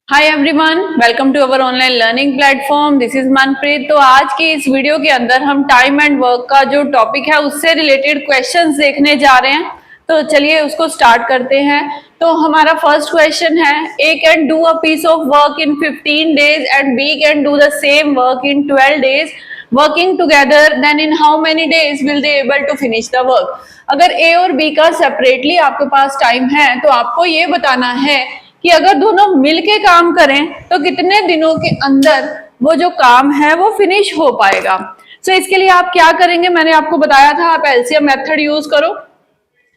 Hi everyone, welcome to our online learning platform. This is Manpreet. तो आज की इस वीडियो के अंदर हम टाइम एंड वर्क का जो टॉपिक है उससे रिलेटेड क्वेश्चंस देखने जा रहे हैं। तो चलिए उसको स्टार्ट करते हैं। तो हमारा फर्स्ट क्वेश्चन है, A can do a piece of work in 15 days and B can do the same work in 12 days working together, then in how many days will they able to finish the work. अगर A और B का separately आपके पास time है तो आपको ये बताना है कि अगर दोनों मिलके काम करें तो कितने दिनों के अंदर वो जो काम है वो फिनिश हो पाएगा। सो इसके लिए आप क्या करेंगे, मैंने आपको बताया था आप एलसीएम मेथड यूज करो,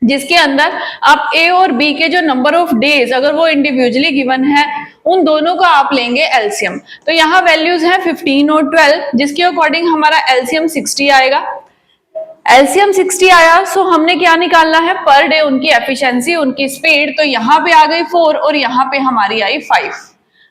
जिसके अंदर आप ए और बी के जो नंबर ऑफ डेज अगर वो इंडिविजुअली गिवन है उन दोनों का आप लेंगे एलसीएम। तो यहाँ वैल्यूज है 15 और 12, जिसके अकॉर्डिंग हमारा एलसीएम 60 आएगा। एलसीएम 60 आया, सो हमने क्या निकालना है, पर डे उनकी एफिशिएंसी, उनकी स्पीड। तो यहाँ पे आ गई 4 और यहाँ पे हमारी आई 5।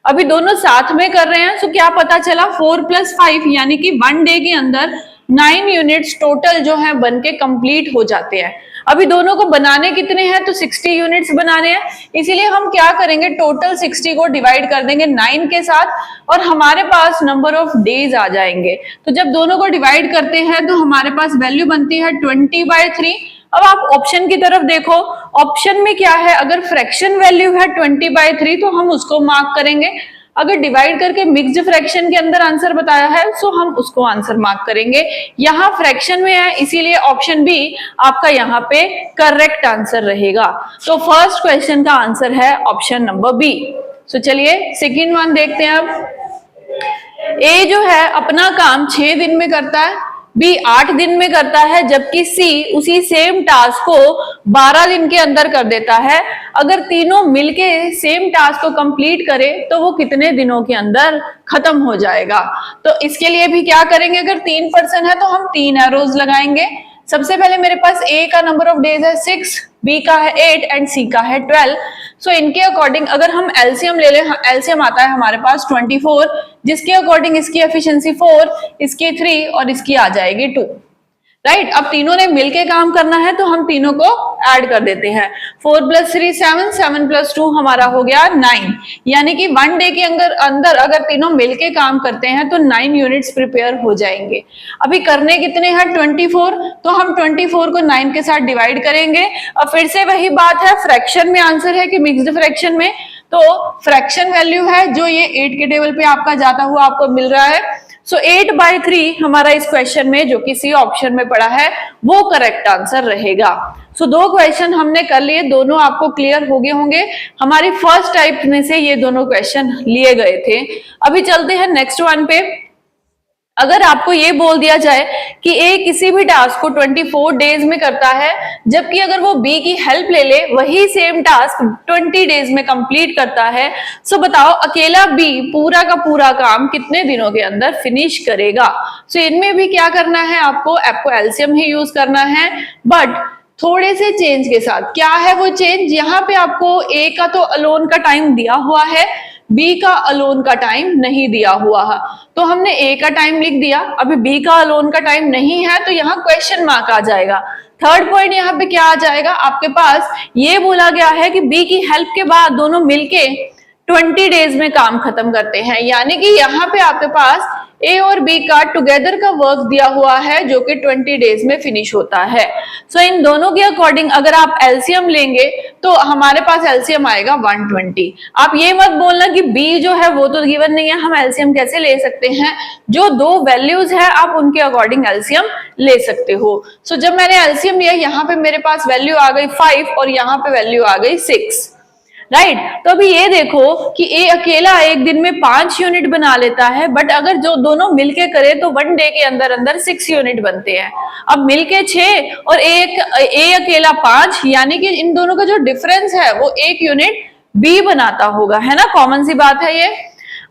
अभी दोनों साथ में कर रहे हैं, सो क्या पता चला 4 + 5 यानी कि 1 डे के अंदर 9 यूनिट्स टोटल जो है बन के कंप्लीट हो जाते हैं। अभी दोनों को बनाने कितने हैं, तो 60 यूनिट्स बनाने हैं, इसीलिए हम क्या करेंगे, टोटल 60 को डिवाइड कर देंगे 9 के साथ और हमारे पास नंबर ऑफ डेज आ जाएंगे। तो जब दोनों को डिवाइड करते हैं तो हमारे पास वैल्यू बनती है 20/3। अब आप ऑप्शन की तरफ देखो, ऑप्शन में क्या है, अगर फ्रैक्शन वैल्यू है 20/3 तो हम उसको मार्क करेंगे। अगर डिवाइड करके मिक्स्ड फ्रैक्शन के अंदर आंसर बताया है तो हम उसको आंसर मार्क करेंगे। यहाँ फ्रैक्शन में है इसीलिए ऑप्शन बी आपका यहाँ पे करेक्ट आंसर रहेगा। तो फर्स्ट क्वेश्चन का आंसर है ऑप्शन नंबर बी। सो चलिए सेकंड वन देखते हैं। अब ए जो है अपना काम 6 दिन में करता है, बी 8 दिन में करता है, जबकि सी उसी सेम टास्क को 12 दिन के अंदर कर देता है। अगर तीनों मिलके सेम टास्क को कंप्लीट करे तो वो कितने दिनों के अंदर खत्म हो जाएगा। तो इसके लिए भी क्या करेंगे, अगर 3 पर्सन है तो हम 3 एरोज लगाएंगे। सबसे पहले मेरे पास ए का नंबर ऑफ डेज है 6, बी का है 8 एंड सी का है 12। सो इनके अकॉर्डिंग अगर हम एलसीएम ले लें, एलसीएम आता है हमारे पास 24, जिसके अकॉर्डिंग इसकी एफिशिएंसी 4, इसकी 3 और इसकी आ जाएगी 2। राइट, अब तीनों ने मिलके काम करना है तो हम तीनों को ऐड कर देते हैं। 4 + 3 7, 7 + 2 हमारा हो गया 9, यानी कि 1 डे के अंदर अगर तीनों मिलके काम करते हैं तो 9 यूनिट्स प्रिपेयर हो जाएंगे। अभी करने कितने हैं, 24, तो हम 24 को 9 के साथ डिवाइड करेंगे। अब फिर से वही बात है, फ्रैक्शन में आंसर है कि मिक्स्ड फ्रैक्शन में, तो फ्रैक्शन वैल्यू है जो ये 8 के टेबल पे आपका जाता हुआ आपको मिल रहा है। सो 8/3 हमारा इस क्वेश्चन में जो कि सी ऑप्शन में पड़ा है वो करेक्ट आंसर रहेगा। सो 2 क्वेश्चन हमने कर लिए, दोनों आपको क्लियर हो गए होंगे। हमारी फर्स्ट टाइप में से ये दोनों क्वेश्चन लिए गए थे। अभी चलते हैं नेक्स्ट वन पे। अगर आपको ये बोल दिया जाए कि ए किसी भी टास्क को 24 डेज में करता है, जबकि अगर वो बी की हेल्प ले ले वही सेम टास्क 20 डेज में कंप्लीट करता है, सो बताओ अकेला बी पूरा का पूरा काम कितने दिनों के अंदर फिनिश करेगा। सो इनमें भी क्या करना है, आपको एलसीएम ही यूज करना है, बट थोड़े से चेंज के साथ। क्या है वो चेंज, यहाँ पे आपको ए का तो अलोन का टाइम दिया हुआ है, बी का अलोन का टाइम नहीं दिया हुआ है, तो हमने ए का टाइम लिख दिया। अभी बी का अलोन का टाइम नहीं है तो यहाँ क्वेश्चन मार्क आ जाएगा। थर्ड पॉइंट यहाँ पे क्या आ जाएगा, आपके पास ये बोला गया है कि बी की हेल्प के बाद दोनों मिलके 20 डेज में काम खत्म करते हैं, यानी कि यहाँ पे आपके पास ए और बी का टुगेदर का वर्क दिया हुआ है जो कि 20 डेज में फिनिश होता है। सो इन दोनों के अकॉर्डिंग अगर आप एलसीएम लेंगे तो हमारे पास एलसीएम आएगा 120। आप ये मत बोलना कि बी जो है वो तो गिवन नहीं है, हम एलसीएम कैसे ले सकते हैं, जो 2 वैल्यूज है आप उनके अकॉर्डिंग एलसीएम ले सकते हो। सो जब मैंने एलसीएम लिया, यहाँ पे मेरे पास वैल्यू आ गई 5 और यहाँ पे वैल्यू आ गई 6। राइट, तो अभी ये देखो कि ए अकेला एक दिन में 5 यूनिट बना लेता है, बट अगर जो दोनों मिलके करे तो 1 डे के अंदर अंदर 6 यूनिट बनते हैं। अब मिलके 6 और ए अकेला 5, यानी कि इन दोनों का जो डिफरेंस है वो 1 यूनिट बी बनाता होगा, है ना, कॉमन सी बात है ये।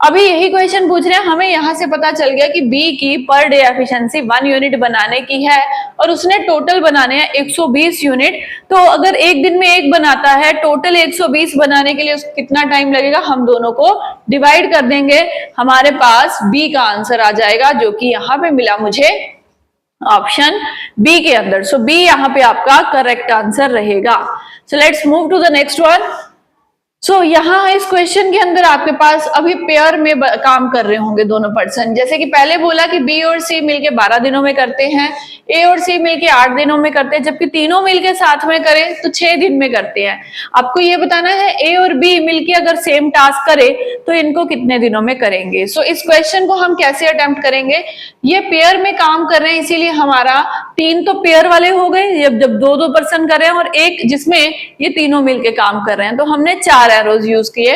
अभी यही क्वेश्चन पूछ रहे हैं, हमें यहां से पता चल गया कि बी की पर डे एफिशिएंसी 1 यूनिट बनाने की है और उसने टोटल बनाने हैं 120 यूनिट। तो अगर एक दिन में एक बनाता है, टोटल 120 बनाने के लिए उसको कितना टाइम लगेगा, हम दोनों को डिवाइड कर देंगे, हमारे पास बी का आंसर आ जाएगा जो कि यहाँ पे मिला मुझे ऑप्शन बी के अंदर। सो बी यहाँ पे आपका करेक्ट आंसर रहेगा। So let's move to the next one. So यहाँ इस क्वेश्चन के अंदर आपके पास अभी पेयर में काम कर रहे होंगे दोनों पर्सन। जैसे कि पहले बोला कि बी और सी मिलके 12 दिनों में करते हैं, ए और सी मिलके 8 दिनों में करते हैं, जबकि तीनों मिलके साथ में करें तो 6 दिन में करते हैं। आपको ये बताना है ए और बी मिलके अगर सेम टास्क करे तो इनको कितने दिनों में करेंगे। सो इस क्वेश्चन को हम कैसे अटेम्प्ट करेंगे, ये पेयर में काम कर रहे हैं इसीलिए हमारा 3 तो पेयर वाले हो गए जब दो पर्सन कर रहे हैं और एक जिसमें ये तीनों मिलके काम कर रहे हैं, तो हमने 4 एरोज यूज किए।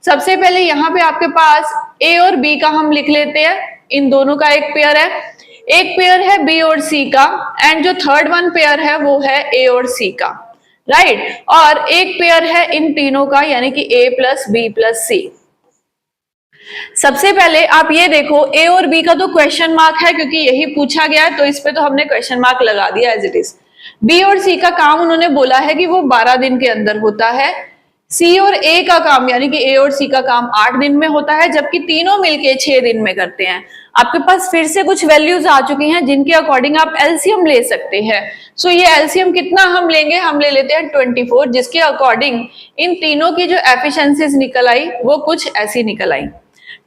सबसे पहले यहाँ पे आपके पास ए और बी का हम लिख लेते हैं, इन दोनों का एक पेयर है, एक पेयर है बी और सी का, एंड जो थर्ड वन पेयर है वो है ए और सी का, राइट। और एक पेयर है इन तीनों का यानी कि ए प्लस बी प्लस सी। सबसे पहले आप ये देखो ए और बी का तो क्वेश्चन मार्क है क्योंकि यही पूछा गया है, तो इस पे तो हमने क्वेश्चन मार्क लगा दिया एज इट इज। बी और सी का काम उन्होंने बोला है कि वो 12 दिन के अंदर होता है। सी और ए का काम यानी कि ए और सी का काम 8 दिन में होता है, जबकि तीनों मिलके 6 दिन में करते हैं। आपके पास फिर से कुछ वैल्यूज आ चुकी हैं जिनके अकॉर्डिंग आप एलसीएम ले सकते हैं। सो ये एलसीएम कितना हम लेंगे, हम ले लेते हैं 24, जिसके अकॉर्डिंग इन तीनों की जो एफिशिएंसीज निकल आई वो कुछ ऐसी निकल आई,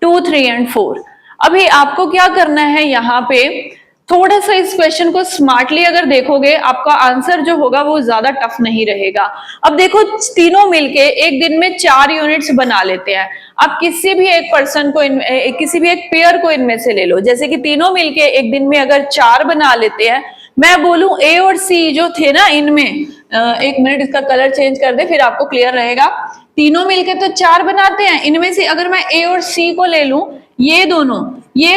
2, 3 एंड 4। अभी आपको क्या करना है, यहाँ पे थोड़ा सा इस क्वेश्चन को स्मार्टली अगर देखोगे आपका आंसर जो होगा वो ज्यादा टफ नहीं रहेगा। अब देखो तीनों मिलके एक दिन में 4 यूनिट्स बना लेते हैं। आप किसी भी एक पर्सन को किसी भी एक पेयर को इनमें से ले लो, जैसे कि तीनों मिलके एक दिन में अगर 4 बना लेते हैं, मैं बोलूं ए और सी जो थे ना इनमें, एक मिनट इसका कलर चेंज कर दे फिर आपको क्लियर रहेगा। तीनों मिलके तो 4 बनाते हैं, इनमें से अगर मैं ए और सी को ले लूं, ये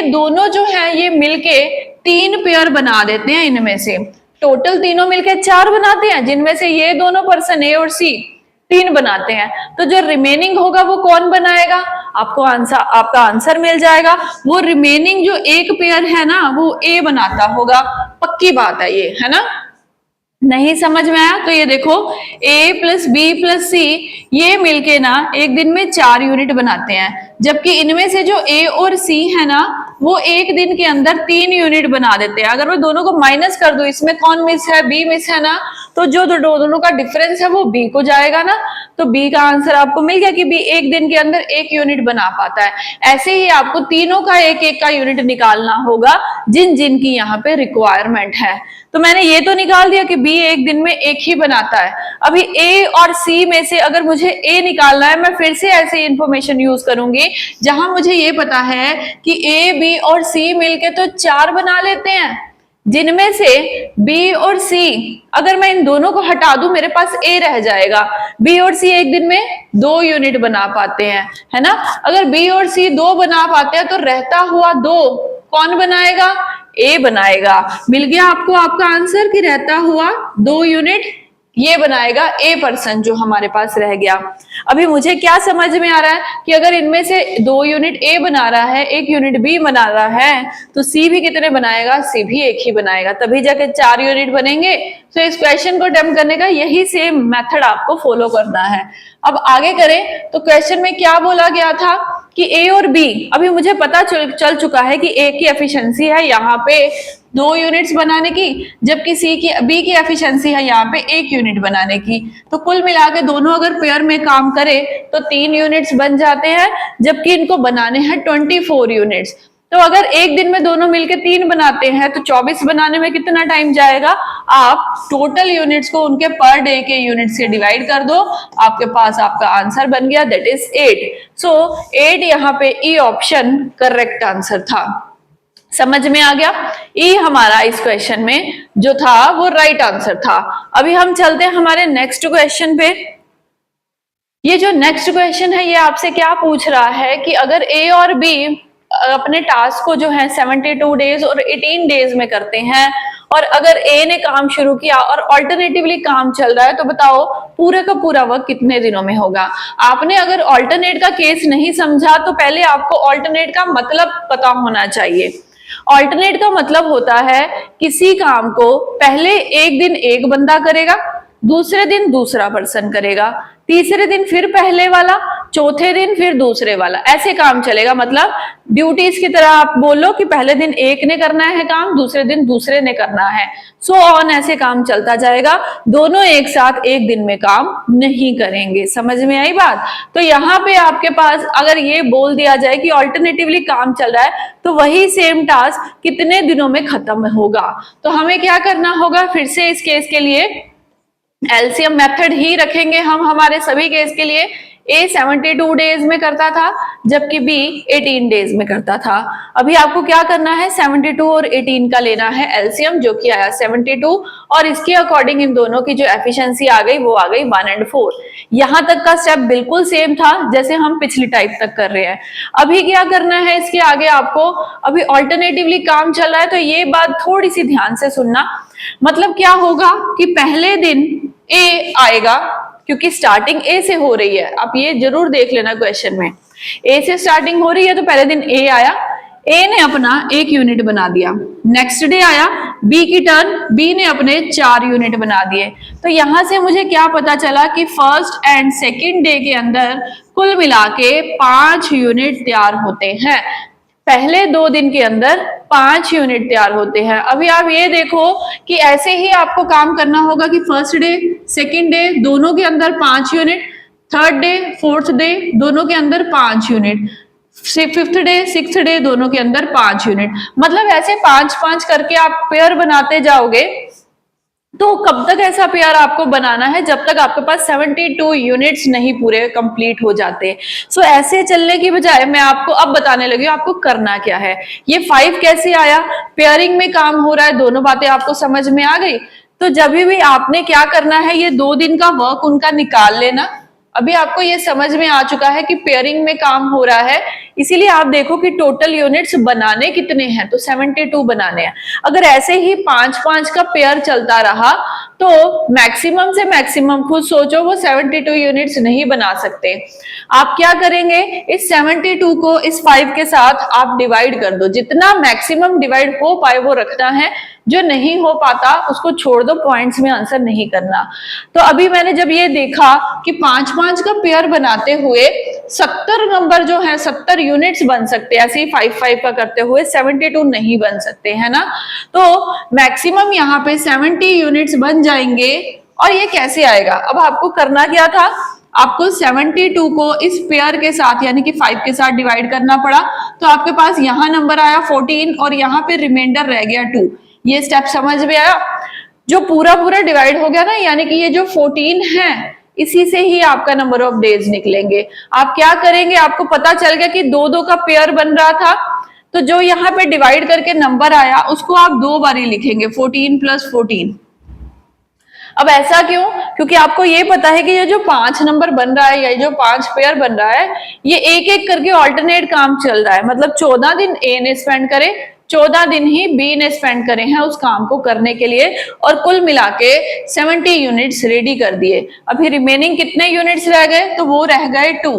दोनों जो है ये मिलके 3 पेयर बना देते हैं। इनमें से टोटल तीनों मिलके 4 बनाते हैं, जिनमें से ये दोनों पर्सन ए और सी 3 बनाते हैं। तो जो रिमेनिंग होगा वो कौन बनाएगा, आपको आपका आंसर मिल जाएगा। वो रिमेनिंग जो एक पेयर है ना वो ए बनाता होगा, पक्की बात है ये, है ना। नहीं समझ में आया तो ये देखो a प्लस बी प्लस सी ये मिलके ना एक दिन में 4 यूनिट बनाते हैं, जबकि इनमें से जो a और c है ना वो एक दिन के अंदर 3 यूनिट बना देते हैं। अगर मैं दोनों को माइनस कर दूं, इसमें कौन मिस है, b मिस है ना, तो जो दोनों का डिफरेंस है वो b को जाएगा ना, तो b का आंसर आपको मिल गया कि b एक दिन के अंदर 1 यूनिट बना पाता है। ऐसे ही आपको तीनों का एक का यूनिट निकालना होगा जिन जिन की यहाँ पे रिक्वायरमेंट है। तो मैंने ये तो निकाल दिया कि बी एक दिन में 1 ही बनाता है। अभी ए और सी में से अगर मुझे ए निकालना है, मैं फिर से ऐसे इंफॉर्मेशन यूज करूंगी जहां मुझे ये पता है कि ए बी और सी मिलके तो 4 बना लेते हैं, जिनमें से बी और सी अगर मैं इन दोनों को हटा दूं मेरे पास ए रह जाएगा। बी और सी एक दिन में 2 यूनिट बना पाते हैं, है ना। अगर बी और सी 2 बना पाते हैं तो रहता हुआ 2 कौन बनाएगा, ए बनाएगा। मिल गया आपको आपका आंसर कि रहता हुआ 2 यूनिट ये बनाएगा ए पर्सन जो हमारे पास रह गया। अभी मुझे क्या समझ में आ रहा है कि अगर इनमें से 2 यूनिट ए बना रहा है, 1 यूनिट बी बना रहा है, तो सी भी कितने बनाएगा, सी भी 1 ही बनाएगा, तभी जाके 4 यूनिट बनेंगे। तो इस क्वेश्चन को अटेम्प्ट करने का यही सेम मेथड आपको फॉलो करना है। अब आगे करें तो क्वेश्चन में क्या बोला गया था कि ए और बी, अभी मुझे पता चल चुका है कि ए की एफिशिएंसी है यहाँ पे 2 यूनिट्स बनाने की, जबकि बी की एफिशिएंसी है यहाँ पे 1 यूनिट बनाने की। तो कुल मिला के दोनों अगर पेयर में काम करे तो 3 यूनिट्स बन जाते हैं, जबकि इनको बनाने हैं 24 यूनिट्स। तो अगर एक दिन में दोनों मिलके 3 बनाते हैं तो 24 बनाने में कितना टाइम जाएगा, आप टोटल यूनिट्स को उनके पर डे के यूनिट से डिवाइड कर दो, आपके पास आपका आंसर बन गया, दैट इज 8। सो 8 यहाँ पे ई ऑप्शन करेक्ट आंसर था। समझ में आ गया, ई हमारा इस क्वेश्चन में जो था वो राइट आंसर था। अभी हम चलते हैं हमारे नेक्स्ट क्वेश्चन पे। ये जो नेक्स्ट क्वेश्चन है ये आपसे क्या पूछ रहा है कि अगर ए और बी अपने टास्क को जो है 72 डेज और 18 डेज में करते हैं, और अगर ए ने काम शुरू किया और ऑल्टरनेटिवली काम चल रहा है, तो बताओ पूरे का पूरा वर्क कितने दिनों में होगा। आपने अगर ऑल्टरनेट का केस नहीं समझा तो पहले आपको ऑल्टरनेट का मतलब पता होना चाहिए। ऑल्टरनेट का मतलब होता है किसी काम को पहले एक दिन एक बंदा करेगा, दूसरे दिन दूसरा पर्सन करेगा, तीसरे दिन फिर पहले वाला, चौथे दिन फिर दूसरे वाला, ऐसे काम चलेगा। मतलब ड्यूटीज की तरह आप बोलो कि पहले दिन एक ने करना है काम, दूसरे दिन दूसरे ने करना है, सो ऑन, ऐसे काम चलता जाएगा। दोनों एक साथ एक दिन में काम नहीं करेंगे। समझ में आई बात? तो यहाँ पे आपके पास अगर ये बोल दिया जाए कि ऑल्टरनेटिवली काम चल रहा है, तो वही सेम टास्क कितने दिनों में खत्म होगा। तो हमें क्या करना होगा, फिर से इस केस के लिए एलसीएम मेथड ही रखेंगे हम हमारे सभी केस के लिए। A 72 डेज में करता था, जबकि B 18 डेज में करता था। अभी आपको क्या करना है, 72 और 18 का लेना है एलसीएम, जो कि आया 72, और इसके अकॉर्डिंग इन दोनों की जो एफिशिएंसी आ गई वो आ गई 1 और 4। यहां तक का स्टेप बिल्कुल सेम था जैसे हम पिछली टाइप तक कर रहे हैं। अभी क्या करना है इसके आगे आपको, अभी ऑल्टरनेटिवली काम चल रहा है, तो ये बात थोड़ी सी ध्यान से सुनना। मतलब क्या होगा कि पहले दिन A आएगा, क्योंकि स्टार्टिंग ए से हो रही है, आप ये जरूर देख लेना क्वेश्चन में, ए से स्टार्टिंग हो रही है, तो पहले दिन ए आया, ए ने अपना 1 यूनिट बना दिया। नेक्स्ट डे आया बी की टर्न, बी ने अपने 4 यूनिट बना दिए। तो यहां से मुझे क्या पता चला कि फर्स्ट एंड सेकेंड डे के अंदर कुल मिला के 5 यूनिट तैयार होते हैं। पहले 2 दिन के अंदर 5 यूनिट तैयार होते हैं। अभी आप ये देखो कि ऐसे ही आपको काम करना होगा कि फर्स्ट डे सेकेंड डे दोनों के अंदर 5 unit, third day fourth day दोनों के अंदर 5 unit, fifth day sixth day दोनों के अंदर 5 यूनिट। मतलब ऐसे 5-5 करके आप पेयर बनाते जाओगे। तो कब तक ऐसा पेयर आपको बनाना है, जब तक आपके पास 72 यूनिट्स नहीं पूरे कंप्लीट हो जाते। सो ऐसे चलने की बजाय मैं आपको अब बताने लगी हूं आपको करना क्या है। ये 5 कैसे आया, पेयरिंग में काम हो रहा है, दोनों बातें आपको समझ में आ गई। तो जब भी आपने क्या करना है, ये 2 दिन का वर्क उनका निकाल लेना। अभी आपको ये समझ में आ चुका है कि पेयरिंग में काम हो रहा है, इसीलिए आप देखो कि टोटल यूनिट्स बनाने कितने हैं, तो 72 बनाने हैं। अगर ऐसे ही 5-5 का पेयर चलता रहा तो मैक्सिमम से मैक्सिमम खुद सोचो वो 72 यूनिट्स नहीं बना सकते। आप क्या करेंगे, इस 72 को इस 5 के साथ आप डिवाइड कर दो, जितना मैक्सिमम डिवाइड हो पाए वो रखना है, जो नहीं हो पाता उसको छोड़ दो, पॉइंट्स में आंसर नहीं करना। तो अभी मैंने जब ये देखा कि 5-5 का पेयर बनाते हुए 70 नंबर जो है 70 यूनिट्स बन सकते हैं, ऐसे ही 5-5 का करते हुए 72 नहीं बन सकते, है ना। तो मैक्सिमम यहाँ पे 70 यूनिट्स बन जाएंगे। और ये कैसे आएगा, अब आपको करना क्या था, आपको 72 को इस पेयर के साथ यानी कि 5 के साथ डिवाइड करना पड़ा। तो आपके पास यहाँ नंबर आया 14 और यहाँ पे रिमाइंडर रह गया 2। ये स्टेप समझ में आया, जो पूरा पूरा डिवाइड हो गया ना, यानी कि ये जो 14 है इसी से ही आपका नंबर ऑफ डेज निकलेंगे। आप क्या करेंगे, आपको पता चल गया कि 2-2 का पेयर बन रहा था, तो जो यहाँ पे डिवाइड करके नंबर आया उसको आप 2 बारी लिखेंगे, 14 + 14। अब ऐसा क्यों, क्योंकि आपको ये पता है कि ये जो 5 नंबर बन रहा है या जो 5 पेयर बन रहा है, ये एक एक करके ऑल्टरनेट काम चल रहा है। मतलब 14 दिन ए ने स्पेंड करे, 14 दिन ही बी ने स्पेंड करे हैं उस काम को करने के लिए, और कुल मिला के 70 यूनिट्स रेडी कर दिए। अभी रिमेनिंग कितने यूनिट्स रह गए, तो वो रह गए 2।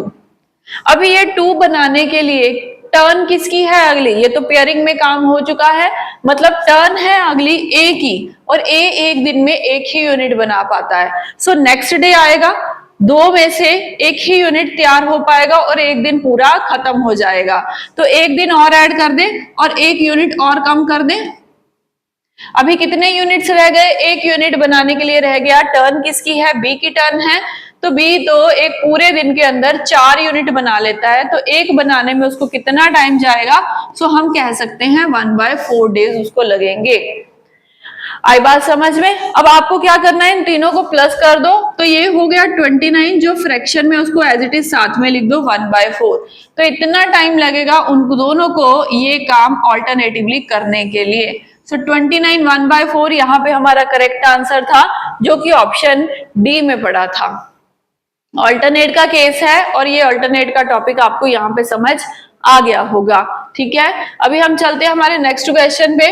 अभी ये 2 बनाने के लिए टर्न किसकी है अगली, ये तो पेयरिंग में काम हो चुका है, मतलब टर्न है अगली ए की, और ए एक दिन में एक ही यूनिट बना पाता है। सो नेक्स्ट डे आएगा, 2 में से एक ही यूनिट तैयार हो पाएगा और एक दिन पूरा खत्म हो जाएगा। तो एक दिन और ऐड कर दे और 1 यूनिट और कम कर दे। अभी कितने यूनिट्स रह गए, 1 यूनिट बनाने के लिए रह गया। टर्न किसकी है, बी की टर्न है, तो बी तो एक पूरे दिन के अंदर 4 यूनिट बना लेता है, तो एक बनाने में उसको कितना टाइम जाएगा, सो हम कह सकते हैं 1/4 डेज उसको लगेंगे। आई बात समझ में। अब आपको क्या करना है, इन तीनों को प्लस कर दो, तो ये हो गया 29, जो फ्रैक्शन में उसको एज इट इज साथ में लिख दो 1/4। तो इतना टाइम लगेगा उन दोनों को ये काम ऑल्टरनेटिवली करने के लिए। सो 29 1/4 यहाँ पे हमारा करेक्ट आंसर था, जो कि ऑप्शन डी में पड़ा था। ऑल्टरनेट का केस है और ये ऑल्टरनेट का टॉपिक आपको यहाँ पे समझ आ गया होगा, ठीक है। अभी हम चलते हैं हमारे नेक्स्ट क्वेश्चन पे।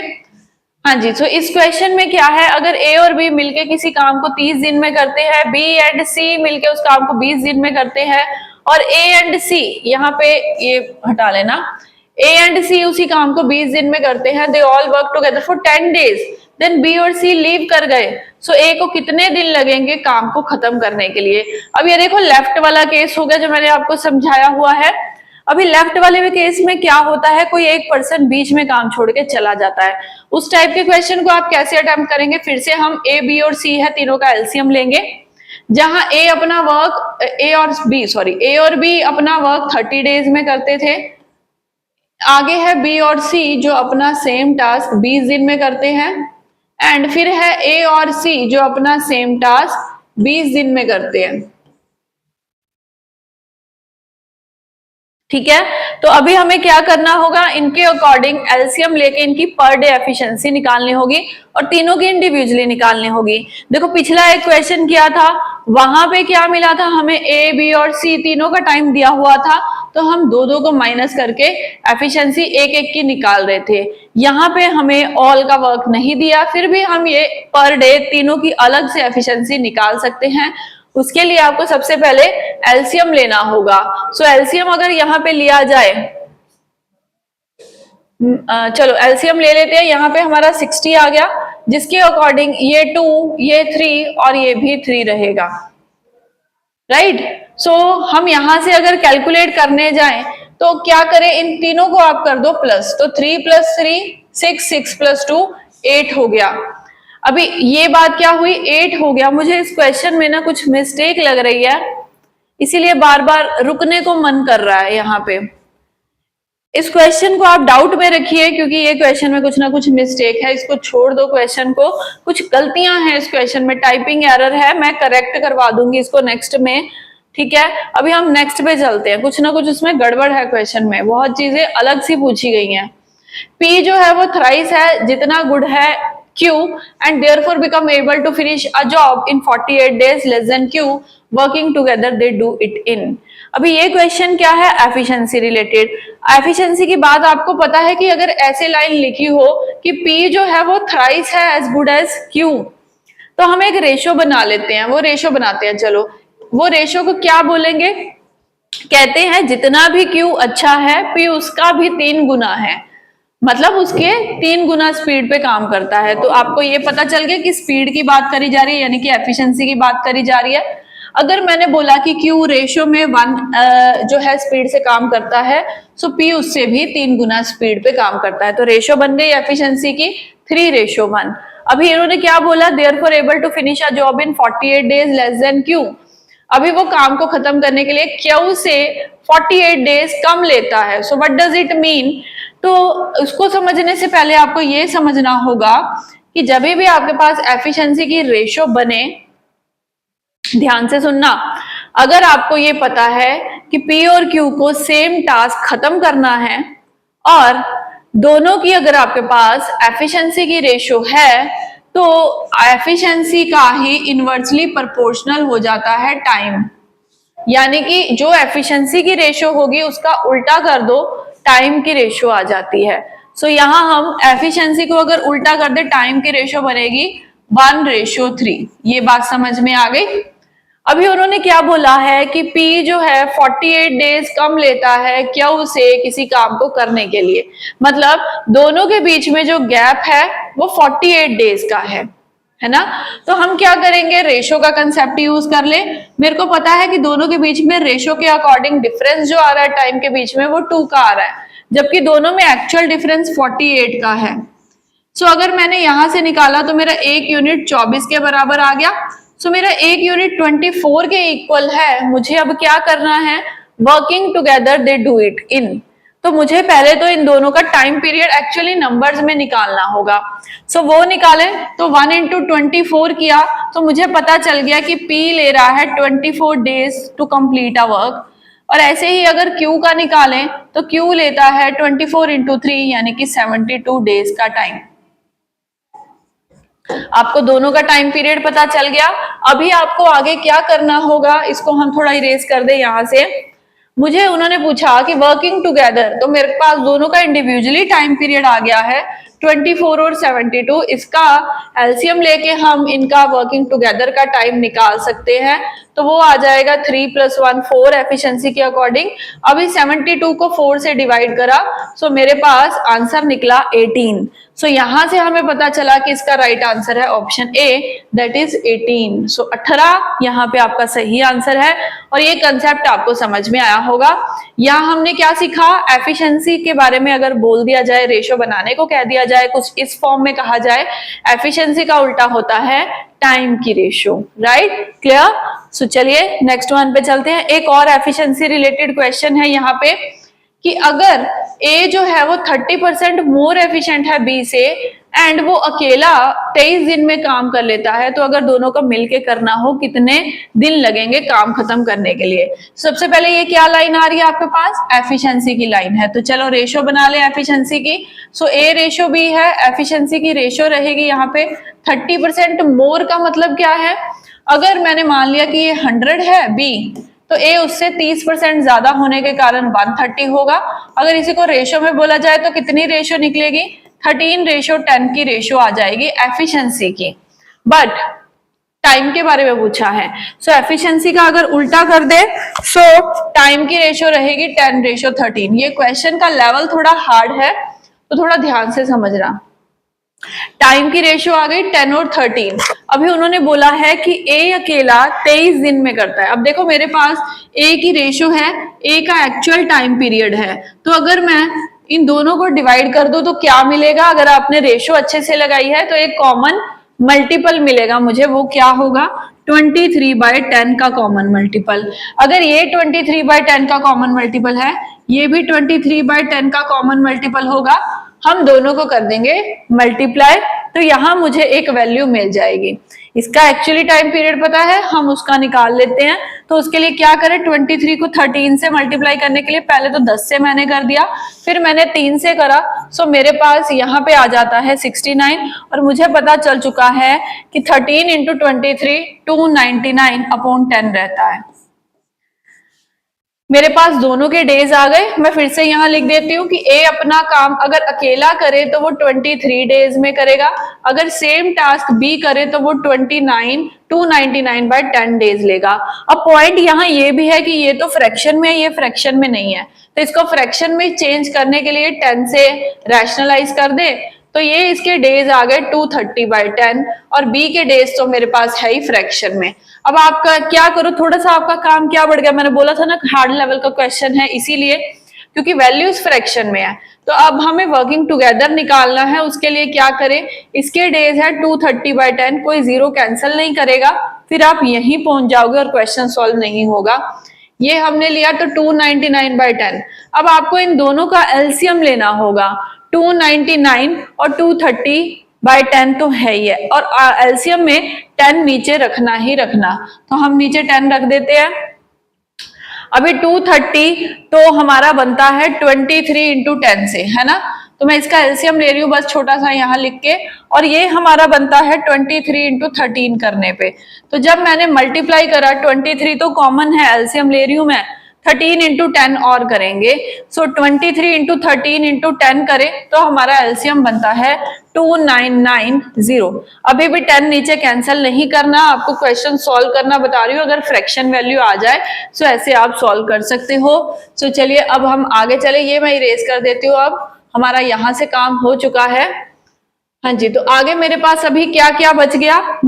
हाँ जी, तो इस क्वेश्चन में क्या है, अगर ए और बी मिलके किसी काम को 30 दिन में करते हैं, बी एंड सी मिलके उस काम को 20 दिन में करते हैं, और ए एंड सी, यहाँ पे ये हटा लेना, ए एंड सी उसी काम को 20 दिन में करते हैं, they all work together for 10 days, then B और सी लीव कर गए, सो ए को कितने दिन लगेंगे काम को खत्म करने के लिए। अब ये देखो लेफ्ट वाला केस हो गया जो मैंने आपको समझाया हुआ है। अभी लेफ्ट वाले में केस में क्या होता है, कोई एक पर्सन बीच में काम छोड़ के चला जाता है। उस टाइप के क्वेश्चन को आप कैसे अटेम्प्ट करेंगे, फिर से हम ए बी और सी है तीनों का एलसीएम लेंगे, जहां ए अपना वर्क ए और बी अपना वर्क 30 डेज में करते थे, आगे है बी और सी जो अपना सेम टास्क 20 दिन में करते हैं, एंड फिर है ए और सी जो अपना सेम टास्क 20 दिन में करते हैं। ठीक है, तो अभी हमें क्या करना होगा, इनके अकॉर्डिंग एलसीएम लेके इनकी पर डे एफिशिएंसी निकालनी होगी और तीनों की इंडिविजुअली निकालनी होगी। देखो पिछला एक क्वेश्चन किया था, वहां पे क्या मिला था हमें, ए बी और सी तीनों का टाइम दिया हुआ था, तो हम दो दो को माइनस करके एफिशिएंसी एक एक की निकाल रहे थे। यहाँ पे हमें ऑल का वर्क नहीं दिया, फिर भी हम ये पर डे तीनों की अलग से एफिशिएंसी निकाल सकते हैं। उसके लिए आपको सबसे पहले एलसीएम लेना होगा। सो एलसीएम अगर यहाँ पे लिया जाए, चलो एलसीएम ले लेते हैं, यहाँ पे हमारा 60 आ गया, जिसके अकॉर्डिंग ये 2, ये 3 और ये भी 3 रहेगा, राइट। सो हम यहां से अगर कैलकुलेट करने जाएं तो क्या करें, इन तीनों को आप कर दो प्लस, तो 3 + 3 6, 6 + 2 8 हो गया। अभी ये बात क्या हुई, 8 हो गया। मुझे इस क्वेश्चन में ना कुछ मिस्टेक लग रही है, इसीलिए बार बार रुकने को मन कर रहा है। यहाँ पे इस क्वेश्चन को आप डाउट में रखिए, क्योंकि ये क्वेश्चन में कुछ ना कुछ मिस्टेक है, इसको छोड़ दो क्वेश्चन को, कुछ गलतियां हैं इस क्वेश्चन में, टाइपिंग एरर है, मैं करेक्ट करवा दूंगी इसको नेक्स्ट में। ठीक है, अभी हम नेक्स्ट पे चलते हैं, कुछ ना कुछ उसमें गड़बड़ है क्वेश्चन में, बहुत चीजें अलग सी पूछी गई हैं। P जो है वो थ्राइस है जितना गुड है Q and therefore become able to finish a job in 48 days less than Q, working together they do it in। अभी ये क्वेश्चन क्या है, एफिशिएंसी रिलेटेड। एफिशिएंसी की बात आपको पता है कि अगर ऐसे लाइन लिखी हो कि P जो है वो थ्राइस है एज गुड एज Q, तो हम एक रेशो बना लेते हैं, वो रेशो बनाते हैं। चलो वो रेशो को क्या बोलेंगे, कहते हैं जितना भी Q अच्छा है P उसका भी 3 गुना है, मतलब उसके 3 गुना स्पीड पे काम करता है। तो आपको ये पता चल गया कि स्पीड की बात करी जा रही है, यानी कि एफिशिएंसी की बात करी जा रही है। अगर मैंने बोला कि Q रेशियो में 1 जो है स्पीड से काम करता है, सो P उससे भी 3 गुना स्पीड पे काम करता है, तो रेशियो बन गई एफिशिएंसी की 3:1। अभी इन्होंने क्या बोला, therefore able to finish a job in 48 days less than Q। अभी वो काम को खत्म करने के लिए Q से 48 डेज कम लेता है। So what does it mean, तो उसको समझने से पहले आपको ये समझना होगा कि जब भी आपके पास एफिशिएंसी की रेशियो बने, ध्यान से सुनना, अगर आपको ये पता है कि P और Q को सेम टास्क खत्म करना है और दोनों की अगर आपके पास एफिशिएंसी की रेशियो है, तो एफिशिएंसी का ही इनवर्सली प्रोपोर्शनल हो जाता है टाइम, यानी कि जो एफिशिएंसी की रेशियो होगी उसका उल्टा कर दो, टाइम की रेशियो आ जाती है। सो यहाँ हम एफिशिएंसी को अगर उल्टा कर दे, टाइम की रेशियो बनेगी 1:3। ये बात समझ में आ गई। अभी उन्होंने क्या बोला है कि P जो है 48 डेज कम लेता है Q से किसी काम को करने के लिए, मतलब दोनों के बीच में जो गैप है वो 48 डेज का है ना। तो हम क्या करेंगे, रेशो का कंसेप्ट यूज कर ले। मेरे को पता है कि दोनों के बीच में रेशो के अकॉर्डिंग डिफरेंस जो आ रहा है टाइम के बीच में वो 2 का आ रहा है, जबकि दोनों में एक्चुअल डिफरेंस 48 का है। सो अगर मैंने यहां से निकाला तो मेरा 1 यूनिट 24 के बराबर आ गया। सो मेरा 1 यूनिट 24 के इक्वल है। मुझे अब क्या करना है, working together they do it in. तो मुझे पहले तो इन दोनों का टाइम पीरियड एक्चुअली नंबर्स में निकालना होगा। सो वो निकाले तो 1 × 24 किया तो मुझे पता चल गया कि P ले रहा है 24 days to complete a work. और ऐसे ही अगर Q का निकालें तो Q लेता है 24 × 3 यानी कि 72 डेज का टाइम। आपको दोनों का टाइम पीरियड पता चल गया। अभी आपको आगे क्या करना होगा, इसको हम थोड़ा इरेज कर दे यहां से। मुझे उन्होंने पूछा कि वर्किंग टुगेदर, तो मेरे पास दोनों का इंडिविजुअली टाइम पीरियड आ गया है 24 और 72, इसका एलसीएम लेके हम इनका वर्किंग टुगेदर का टाइम निकाल सकते हैं। तो वो आ जाएगा 3 + 1 4 एफिशिएंसी के अकॉर्डिंग। अभी 72 को 4 से डिवाइड करा, सो मेरे पास आंसर निकला 18। सो यहां से हमें पता चला कि इसका राइट आंसर है ऑप्शन ए, दैट इज 18। सो 18 यहाँ पे आपका सही आंसर है। और ये कंसेप्ट आपको समझ में आया होगा। यहाँ हमने क्या सीखा, एफिशिएंसी के बारे में अगर बोल दिया जाए, रेशो बनाने को कह दिया जाए, कुछ इस फॉर्म में कहा जाए, एफिशिएंसी का उल्टा होता है टाइम की रेशो, राइट, क्लियर। सो चलिए नेक्स्ट वन पे चलते हैं। एक और एफिशिएंसी रिलेटेड क्वेश्चन है यहाँ पे कि अगर ए जो है वो 30% मोर एफिशिएंट है बी से एंड वो अकेला 23 दिन में काम कर लेता है, तो अगर दोनों को मिलके करना हो कितने दिन लगेंगे काम खत्म करने के लिए। सबसे पहले ये क्या लाइन आ रही है आपके पास, एफिशिएंसी की लाइन है। तो चलो रेशो बना ले एफिशिएंसी की। सो ए रेशो बी है, एफिशिएंसी की रेशो रहेगी यहाँ पे 30% मोर का मतलब क्या है, अगर मैंने मान लिया कि ये 100 है बी, तो ए उससे 30% ज्यादा होने के कारण 130 होगा। अगर इसी को रेशो में बोला जाए तो कितनी रेशो निकलेगी, 13:10 की रेशो आ जाएगी एफिशिएंसी की। बट टाइम के बारे में पूछा है, सो एफिशिएंसी का अगर उल्टा कर दे सो टाइम की रेशो रहेगी 10:13। ये क्वेश्चन का लेवल थोड़ा हार्ड है, तो थोड़ा ध्यान से समझना। टाइम की रेशियो आ गई 10 और 13। अभी उन्होंने बोला है कि ए अकेला 23 दिन में करता है। अब देखो मेरे पास ए की रेशियो है, ए का एक्चुअल टाइम पीरियड है, तो अगर मैं इन दोनों को डिवाइड कर दूं तो क्या मिलेगा, अगर आपने रेशियो अच्छे से लगाई है तो एक कॉमन मल्टीपल मिलेगा मुझे, वो क्या होगा 23/10 का कॉमन मल्टीपल। अगर ये 23/10 का कॉमन मल्टीपल है, ये भी 23/10 का कॉमन मल्टीपल होगा, हम दोनों को कर देंगे मल्टीप्लाई, तो यहां मुझे एक वैल्यू मिल जाएगी। इसका एक्चुअली टाइम पीरियड पता है, हम उसका निकाल लेते हैं। तो उसके लिए क्या करें, 23 को 13 से मल्टीप्लाई करने के लिए पहले तो 10 से मैंने कर दिया, फिर मैंने 3 से करा, सो मेरे पास यहाँ पे आ जाता है 69। और मुझे पता चल चुका है कि 13 × 23 299/10 रहता है। मेरे पास दोनों के डेज आ गए। मैं फिर से यहाँ लिख देती हूँ कि ए अपना काम अगर अकेला करे तो वो 23 डेज में करेगा, अगर सेम टास्क बी करे तो वो 299/10 डेज लेगा। अब पॉइंट यहाँ ये भी है कि ये तो फ्रैक्शन में है, ये फ्रैक्शन में नहीं है, तो इसको फ्रैक्शन में चेंज करने के लिए 10 से रैशनलाइज कर दे, तो ये इसके डेज आ गए 230/10 और बी के डेज तो मेरे पास है ही फ्रैक्शन में। अब आपका क्या करो, थोड़ा सा आपका काम क्या बढ़ गया, मैंने बोला था ना हार्ड लेवल का क्वेश्चन है, इसीलिए क्योंकि वैल्यूज फ्रैक्शन में है। तो अब हमें वर्किंग टुगेदर निकालना है, उसके लिए क्या करें, इसके डेज है 230/10, कोई जीरो कैंसिल नहीं करेगा, फिर आप यहीं पहुंच जाओगे और क्वेश्चन सॉल्व नहीं होगा। ये हमने लिया तो 299/10। अब आपको इन दोनों का एलसीएम लेना होगा, 299 और 230/10 तो है ही है, और एलसीएम में 10 नीचे रखना ही रखना, तो हम नीचे 10 रख देते हैं। अभी 230 तो हमारा बनता है 23 × 10 से, है ना, तो मैं इसका एलसीएम ले रही हूँ बस छोटा सा यहाँ लिख के, और ये हमारा बनता है 23 × 13 करने पे। तो जब मैंने मल्टीप्लाई करा, 23 तो कॉमन है, एलसीएम ले रही हूँ मैं, 13 × 10 और करेंगे, सो 23 × 13 × 10 करें तो हमारा एलसीएम बनता है 2990। अभी भी 10 नीचे कैंसिल नहीं करना, आपको क्वेश्चन सॉल्व करना बता रही हूँ, अगर फ्रैक्शन वैल्यू आ जाए सो ऐसे आप सॉल्व कर सकते हो। सो चलिए अब हम आगे चले, ये मैं इरेज कर देती हूँ, अब हमारा यहाँ से काम हो चुका है। हाँ जी, तो आगे मेरे पास अभी क्या क्या बच गया,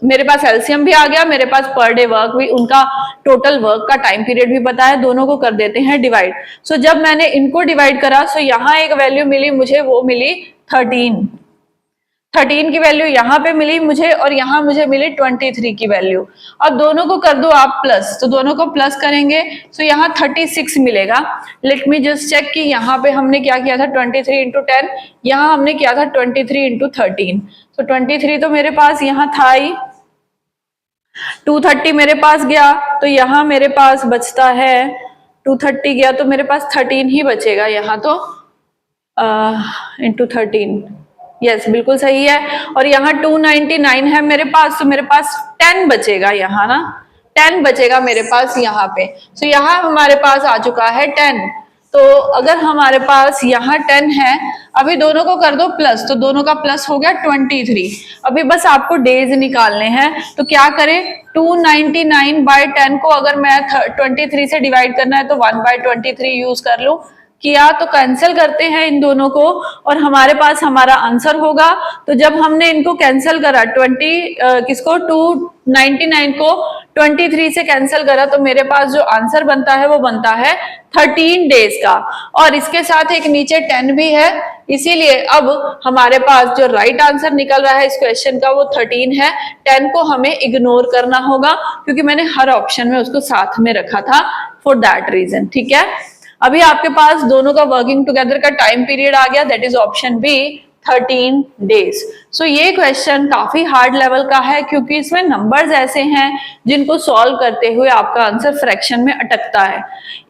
मेरे पास एलसीएम भी आ गया, मेरे पास पर डे वर्क भी, उनका टोटल वर्क का टाइम पीरियड भी पता है, दोनों को कर देते हैं डिवाइड। सो जब मैंने इनको डिवाइड करा, सो यहाँ एक वैल्यू मिली मुझे, वो मिली 13 की वैल्यू यहाँ पे मिली मुझे, और यहाँ मुझे मिली 23 की वैल्यू। अब दोनों को कर दो आप प्लस, तो दोनों को प्लस करेंगे तो यहाँ 36 मिलेगा। लेट मी जस्ट चेक कि यहाँ पे हमने क्या किया था, 23 × 10, यहाँ हमने किया था 23 × 13, तो 23 तो मेरे पास यहाँ था ही, 230 मेरे पास गया, तो यहाँ मेरे पास बचता है 230 गया तो मेरे पास 13 ही बचेगा यहाँ, तो इंटू 13, यस बिल्कुल सही है। और यहाँ 299 है मेरे पास, तो मेरे पास 10 बचेगा यहाँ ना, 10 बचेगा मेरे पास यहाँ पे। तो यहाँ हमारे पास आ चुका है 10, तो अगर हमारे पास यहाँ 10 है, अभी दोनों को कर दो प्लस, तो दोनों का प्लस हो गया 23। अभी बस आपको डेज निकालने हैं, तो क्या करें, 299/10 को अगर मैं 23 से डिवाइड करना है तो 1/23 यूज कर लूं। किया तो कैंसिल करते हैं इन दोनों को और हमारे पास हमारा आंसर होगा। तो जब हमने इनको कैंसिल करा 299 को 23 से कैंसिल करा तो मेरे पास जो आंसर बनता है वो बनता है 13 डेज का, और इसके साथ एक नीचे 10 भी है, इसीलिए अब हमारे पास जो राइट आंसर निकल रहा है इस क्वेश्चन का वो 13 है। 10 को हमें इग्नोर करना होगा क्योंकि मैंने हर ऑप्शन में उसको साथ में रखा था फॉर दैट रीजन। ठीक है, अभी आपके पास दोनों का वर्किंग टुगेदर का टाइम पीरियड आ गया, that is option B 13 days. So ये क्वेश्चन काफी हार्ड लेवल का है क्योंकि इसमें नंबर्स ऐसे हैं जिनको सॉल्व करते हुए आपका आंसर फ्रैक्शन में अटकता है।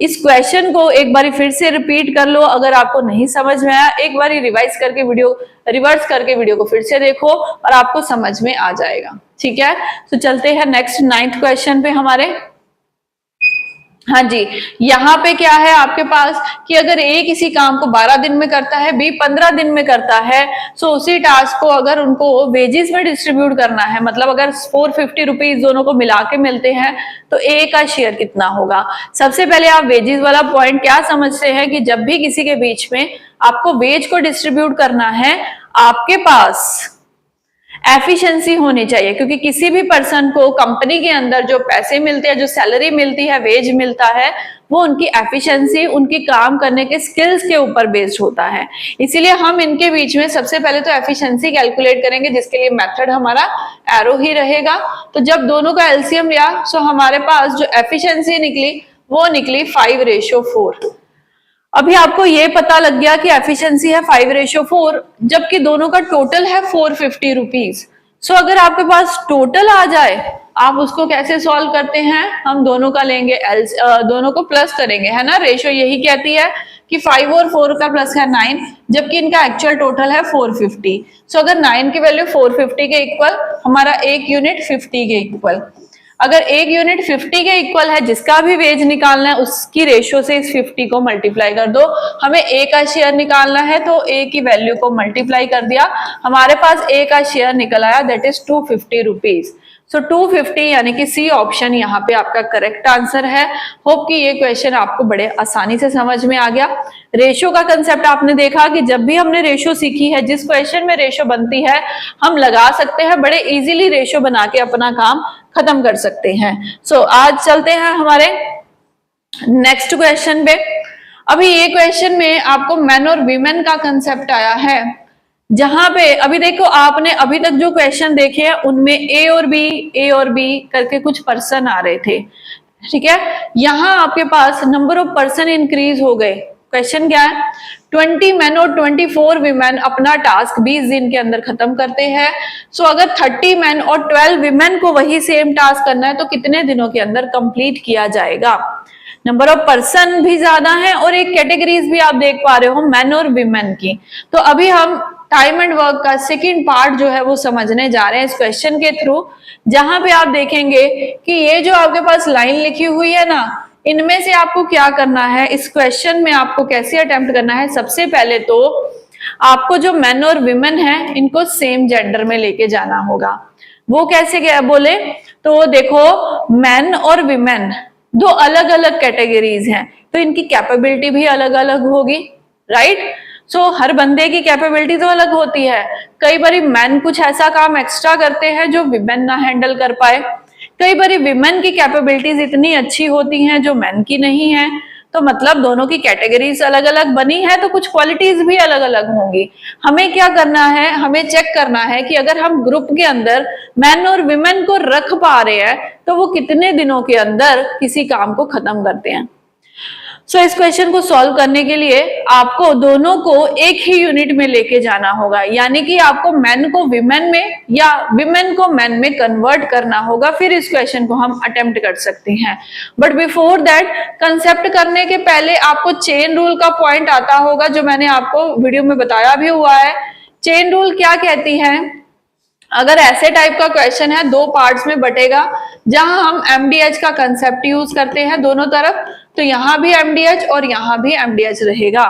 इस क्वेश्चन को एक बार फिर से रिपीट कर लो, अगर आपको नहीं समझ में आया एक बार रिवाइज करके रिवर्स करके वीडियो को फिर से देखो और आपको समझ में आ जाएगा। ठीक है, तो चलते हैं नेक्स्ट 9th क्वेश्चन पे हमारे। हाँ जी, यहाँ पे क्या है आपके पास कि अगर ए किसी काम को 12 दिन में करता है, बी 15 दिन में करता है, सो उसी टास्क को अगर उनको वेजेस में डिस्ट्रीब्यूट करना है, मतलब अगर 450 रुपीज दोनों को मिला के मिलते हैं तो ए का शेयर कितना होगा। सबसे पहले आप वेजेस वाला पॉइंट क्या समझते हैं कि जब भी किसी के बीच में आपको वेज को डिस्ट्रीब्यूट करना है, आपके पास एफिशिएंसी होनी चाहिए, क्योंकि किसी भी पर्सन को कंपनी के अंदर जो पैसे मिलते हैं, जो सैलरी मिलती है, वेज मिलता है, वो उनकी एफिशिएंसी, उनकी काम करने के स्किल्स के ऊपर बेस्ड होता है। इसीलिए हम इनके बीच में सबसे पहले तो एफिशिएंसी कैलकुलेट करेंगे, जिसके लिए मेथड हमारा एरो ही रहेगा। तो जब दोनों का एलसीएम लिया सो हमारे पास जो एफिशिएंसी निकली वो निकली 5:4। अभी आपको ये पता लग गया कि एफिशिएंसी है 5:4, जबकि दोनों का टोटल है 450 रुपीज। सो अगर आपके पास टोटल आ जाए, आप उसको कैसे सॉल्व करते हैं, हम दोनों का लेंगे दोनों को प्लस करेंगे, है ना। रेशियो यही कहती है कि 5 और 4 का प्लस है 9, जबकि इनका एक्चुअल टोटल है 450। सो अगर 9 की वैल्यू 450 के इक्वल, हमारा एक यूनिट 50 के इक्वल, अगर एक यूनिट 50 के इक्वल है, जिसका भी वेज निकालना है उसकी रेशियो से इस 50 को मल्टीप्लाई कर दो। हमें ए का शेयर निकालना है तो ए की वैल्यू को मल्टीप्लाई कर दिया, हमारे पास ए का शेयर निकल आया, दैट इज 250 रुपीज। सो 250 यानी कि सी ऑप्शन यहाँ पे आपका करेक्ट आंसर है। होप कि ये क्वेश्चन आपको बड़े आसानी से समझ में आ गया। रेशियो का कंसेप्ट आपने देखा कि जब भी हमने रेशियो सीखी है, जिस क्वेश्चन में रेशियो बनती है हम लगा सकते हैं, बड़े इजीली रेशियो बना के अपना काम खत्म कर सकते हैं। सो आज चलते हैं हमारे नेक्स्ट क्वेश्चन पे। अभी ये क्वेश्चन में आपको मेन और वीमेन का कंसेप्ट आया है, जहां पे अभी देखो आपने अभी तक जो क्वेश्चन देखे हैं उनमें ए और बी करके कुछ पर्सन आ रहे थे। ठीक है, यहाँ आपके पास नंबर ऑफ पर्सन इंक्रीज हो गए। क्वेश्चन क्या है, 20 मैन और 24 वीमेन अपना टास्क 20 दिन के अंदर खत्म करते हैं। सो अगर 30 मैन और 12 वीमेन को वही सेम टास्क करना है तो कितने दिनों के अंदर कंप्लीट किया जाएगा। नंबर ऑफ पर्सन भी ज्यादा है और एक कैटेगरीज भी आप देख पा रहे हो मैन और वीमेन की। तो अभी हम टाइम एंड वर्क का सेकंड पार्ट जो है वो समझने जा रहे हैं इस क्वेश्चन के थ्रू, जहां पे आप देखेंगे कि ये जो आपके पास लाइन लिखी हुई है ना, इनमें से आपको क्या करना है, इस क्वेश्चन में आपको कैसे अटेम्प्ट करना है। सबसे पहले तो आपको जो मेन और विमेन है इनको सेम जेंडर में लेके जाना होगा। वो कैसे क्या बोले, तो देखो मेन और विमेन दो अलग अलग कैटेगरीज हैं, तो इनकी कैपेबिलिटी भी अलग अलग होगी, राइट। सो हर बंदे की कैपेबिलिटी तो अलग होती है। कई बारी मैन कुछ ऐसा काम एक्स्ट्रा करते हैं जो विमेन ना हैंडल कर पाए, कई बारी विमेन की कैपेबिलिटीज इतनी अच्छी होती हैं जो मैन की नहीं है। तो मतलब दोनों की कैटेगरीज अलग अलग बनी है तो कुछ क्वालिटीज भी अलग अलग होंगी। हमें क्या करना है, हमें चेक करना है कि अगर हम ग्रुप के अंदर मैन और विमेन को रख पा रहे हैं तो वो कितने दिनों के अंदर किसी काम को खत्म करते हैं। सो इस क्वेश्चन को सॉल्व करने के लिए आपको दोनों को एक ही यूनिट में लेके जाना होगा, यानी कि आपको मैन को विमेन में या विमेन को मैन में कन्वर्ट करना होगा, फिर इस क्वेश्चन को हम अटेम्प्ट कर सकते हैं। बट बिफोर दैट, कंसेप्ट करने के पहले आपको चेन रूल का पॉइंट आता होगा, जो मैंने आपको वीडियो में बताया भी हुआ है। चेन रूल क्या कहती है, अगर ऐसे टाइप का क्वेश्चन है दो पार्ट्स में बटेगा, जहां हम एमडीएच का कंसेप्ट यूज करते हैं दोनों तरफ, तो यहां भी एमडीएच और यहां भी एमडीएच रहेगा।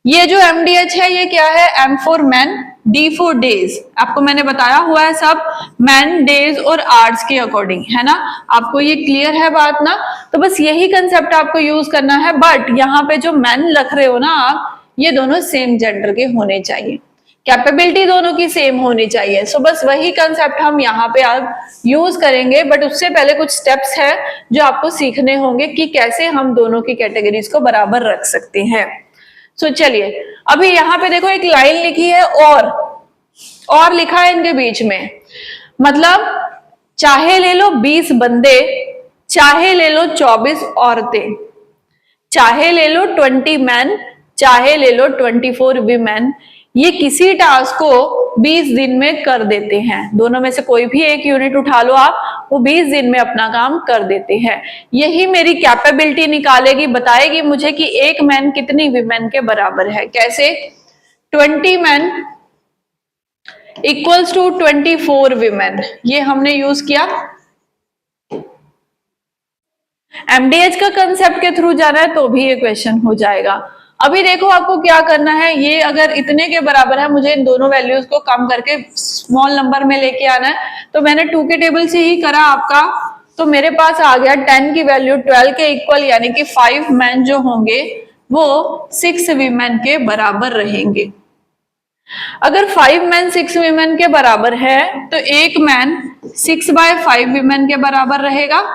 ये जो MDH है ये क्या है, M for man, D for days. आपको मैंने बताया हुआ है सब मैन, डेज और आवर्स के अकॉर्डिंग, है ना। आपको ये क्लियर है बात ना। तो बस यही कंसेप्ट आपको यूज करना है, बट यहाँ पे जो मैन लिख रहे हो ना आप, ये दोनों सेम जेंडर के होने चाहिए, कैपेबिलिटी दोनों की सेम होनी चाहिए। सो बस वही कंसेप्ट हम यहाँ पे आप यूज करेंगे, बट उससे पहले कुछ स्टेप्स है जो आपको सीखने होंगे कि कैसे हम दोनों की कैटेगरीज को बराबर रख सकते हैं। सो चलिए, अभी यहाँ पे देखो एक लाइन लिखी है और लिखा है इनके बीच में, मतलब चाहे ले लो 20 बंदे, चाहे ले लो 24 औरतें, चाहे ले लो 20 मैन, चाहे ले लो 24 वीमेन, ये किसी टास्क को 20 दिन में कर देते हैं। दोनों में से कोई भी एक यूनिट उठा लो आप, वो 20 दिन में अपना काम कर देते हैं। यही मेरी कैपेबिलिटी निकालेगी, बताएगी मुझे कि एक मैन कितनी वीमेन के बराबर है। कैसे, 20 मैन इक्वल्स टू 24 वीमेन, ये हमने यूज किया। MDH का कंसेप्ट के थ्रू जाना है तो भी ये क्वेश्चन हो जाएगा। अभी देखो आपको क्या करना है, ये अगर इतने के बराबर है, मुझे इन दोनों वैल्यूज को कम करके स्मॉल नंबर में लेके आना है। तो मैंने 2 के टेबल से ही करा आपका, तो मेरे पास आ गया 10 की वैल्यू 12 के इक्वल, यानी कि 5 मैन जो होंगे वो 6 वीमेन के बराबर रहेंगे। अगर 5 मैन 6 वीमेन के बराबर है तो एक मैन 6/5 वीमेन के बराबर रहेगा,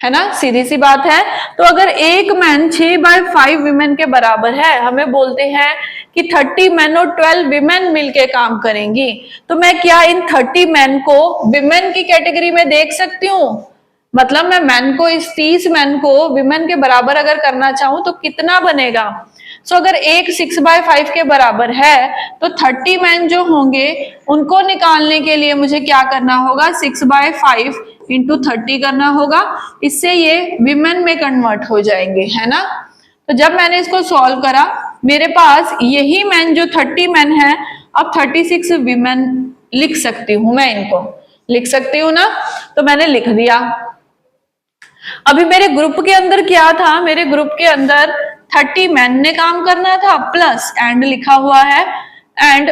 है ना, सीधी सी बात है। तो अगर एक मैन 6/5 वीमेन के बराबर है, हमें बोलते हैं कि 30 मैन और 12 वीमेन मिलके काम करेंगी, तो मैं क्या इन 30 मैन को वीमेन की कैटेगरी में देख सकती हूँ? मतलब मैं मैन को, इस 30 मैन को वीमेन के बराबर अगर करना चाहूं तो कितना बनेगा? सो अगर एक 6/5 के बराबर है तो 30 मैन जो होंगे उनको निकालने के लिए मुझे क्या करना होगा, 6/5 इंटू 30 करना होगा। इससे ये विमेन में कन्वर्ट हो जाएंगे, है ना। तो जब मैंने इसको सॉल्व करा, मेरे पास यही मैन जो 30 मैन है, अब 36 विमेन लिख सकती हूं, मैं इनको लिख सकती हूँ ना। तो मैंने लिख दिया। अभी मेरे ग्रुप के अंदर क्या था, मेरे ग्रुप के अंदर 30 मैन ने काम करना था, प्लस एंड लिखा हुआ है, एंड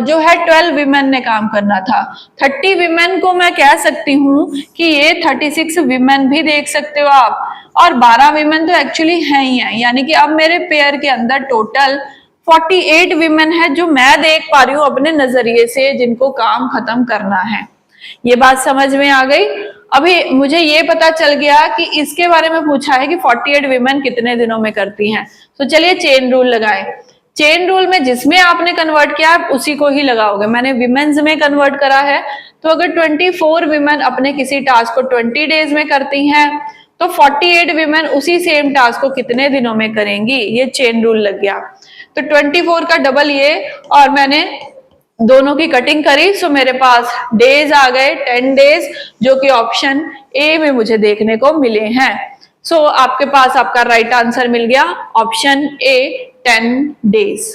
जो है 12 विमेन ने काम करना था। 30 विमेन को मैं कह सकती हूँ कि ये 36 विमेन भी देख सकते हो आप, और 12 विमेन तो एक्चुअली है ही है, यानी कि अब मेरे पेयर के अंदर टोटल 48 विमेन है जो मैं देख पा रही हूँ अपने नजरिए से, जिनको काम खत्म करना है। ये बात समझ में आ गई। अभी मुझे ये पता चल गया कि इसके बारे में पूछा है कि 48 विमेन कितने दिनों में करती हैं। तो चलिए चेन रूल लगाएं। चेन रूल में जिसमें आपने कन्वर्ट किया आप उसी को ही लगाओगे। मैंने विमेन्स में कन्वर्ट करा है, तो अगर 24 विमेन अपने किसी टास्क को 20 डेज में करती हैं तो 48 विमेन उसी सेम टास्क को कितने दिनों में करेंगी, ये चेन रूल लग गया। तो 24 का डबल ये, और मैंने दोनों की कटिंग करी, सो मेरे पास डेज आ गए 10 डेज, जो कि ऑप्शन ए में मुझे देखने को मिले हैं। सो आपके पास आपका राइट आंसर मिल गया, ऑप्शन ए 10 डेज।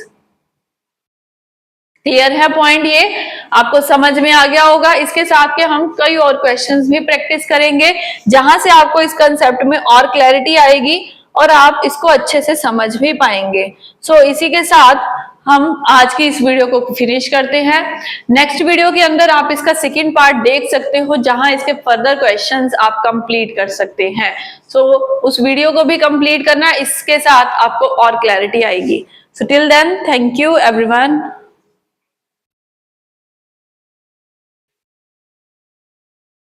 क्लियर है पॉइंट, ये आपको समझ में आ गया होगा। इसके साथ के हम कई और क्वेश्चंस भी प्रैक्टिस करेंगे, जहां से आपको इस कंसेप्ट में और क्लैरिटी आएगी और आप इसको अच्छे से समझ भी पाएंगे। सो इसी के साथ हम आज की इस वीडियो को फिनिश करते हैं। नेक्स्ट वीडियो के अंदर आप इसका सेकंड पार्ट देख सकते हो, जहां इसके फर्दर क्वेश्चंस आप कंप्लीट कर सकते हैं। सो उस वीडियो को भी कंप्लीट करना, इसके साथ आपको और क्लैरिटी आएगी। So till then, thank you everyone.